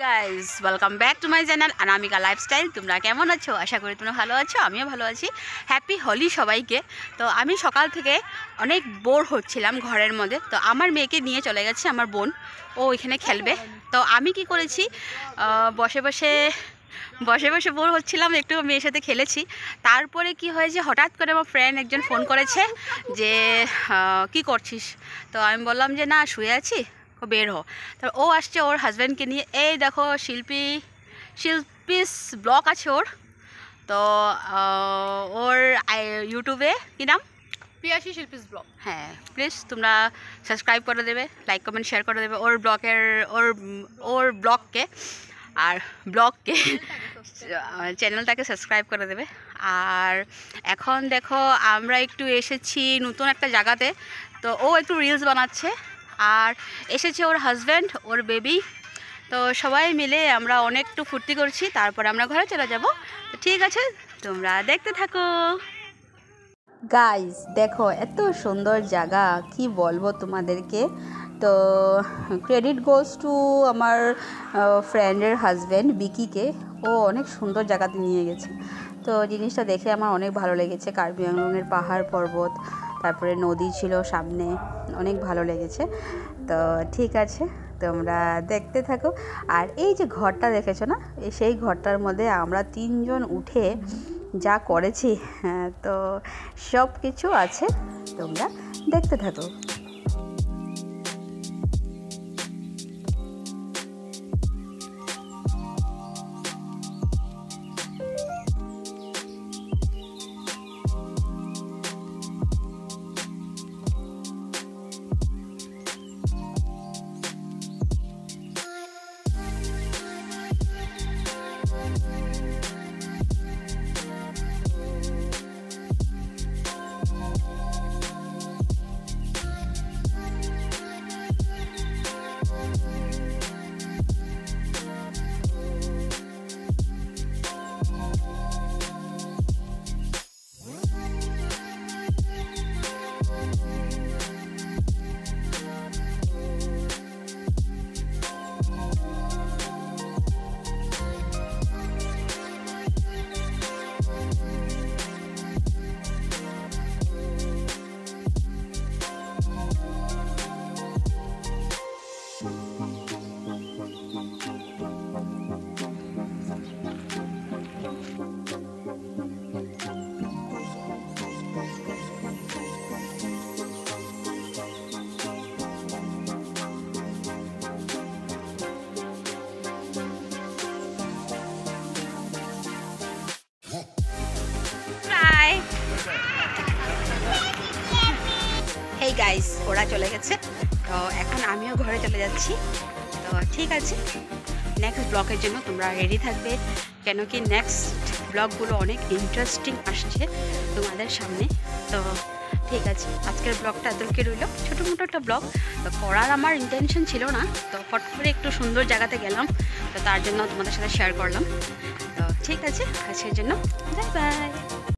Guys welcome back to my channel Anamika lifestyle. তোমরা কেমন আছো? আশা করি তোমরা ভালো আছো, আমিও ভালো আছি। হ্যাপি হোলি সবাইকে। তো আমি সকাল থেকে অনেক বোর হচ্ছিলাম ঘরের মধ্যে, তো আমার মেয়েকে নিয়ে চলে গেছে আমার বোন, ও এখানে খেলবে। তো আমি কি করেছি, বসে বসে বোর হচ্ছিলাম, একটু মেয়ের সাথে খেলেছি। তারপরে কি হয়েছে, হঠাৎ করে আমার ফ্রেন্ড একজন ফোন করেছে যে কি করছিস। তো আমি বললাম যে না, শুয়ে আছি, বের হো। তো ও আসছে ওর হাজব্যান্ডকে নিয়ে। এই দেখো শিল্পীস ব্লগ আছে ওর। তো ওর ইউটিউবে কী নাম, পিয়াসী শিল্পীস ব্লগ। হ্যাঁ, প্লিজ তোমরা সাবস্ক্রাইব করে দেবে, লাইক কমেন্ট শেয়ার করে দেবে ওর ব্লগকে চ্যানেলটাকে সাবস্ক্রাইব করে দেবে। আর এখন দেখো আমরা একটু এসেছি নতুন একটা জায়গাতে, তো ও একটু রিলস বানাচ্ছে, আর এসেছে ওর হাজব্যান্ড, ওর বেবি। তো সবাই মিলে আমরা অনেকটু ফুর্তি করছি, তারপর আমরা ঘরে চলে যাব। তো ঠিক আছে, তোমরা দেখতে থাকো। গাইস দেখো, এত সুন্দর জায়গা, কি বলবো তোমাদেরকে। তো ক্রেডিট গোজ টু আমার ফ্রেন্ডের হাজব্যান্ড বিকিকে, ও অনেক সুন্দর জায়গাতে নিয়ে গেছে। তো জিনিসটা দেখে আমার অনেক ভালো লেগেছে। কার্বি আংলংয়ের পাহাড় পর্বত, তারপরে নদী ছিল সামনে, অনেক ভালো লেগেছে। তো ঠিক আছে, তোমরা দেখতে থাকো। আর এই যে ঘরটা দেখেছো না, সেই ঘরটার মধ্যে আমরা তিনজন উঠে যা করেছি, তো সব কিছু আছে, তোমরা দেখতে থাকো। হেই গাইস, ওরা চলে গেছে, তো এখন আমিও ঘরে চলে যাচ্ছি। তো ঠিক আছে, নেক্সট ব্লগের জন্য তোমরা রেডি থাকবে, কেন কি নেক্সট ব্লগগুলো অনেক ইন্টারেস্টিং আসছে তোমাদের সামনে। তো ঠিক আছে, আজকের ব্লগটা এতটুকু রইল, ছোটো মোটো একটা ব্লগ। তো করার আমার ইন্টেনশন ছিল না, তো ফট করে একটু সুন্দর জায়গাতে গেলাম, তো তার জন্য তোমাদের সাথে শেয়ার করলাম। তো ঠিক আছে, আজকের জন্য বাই বাই।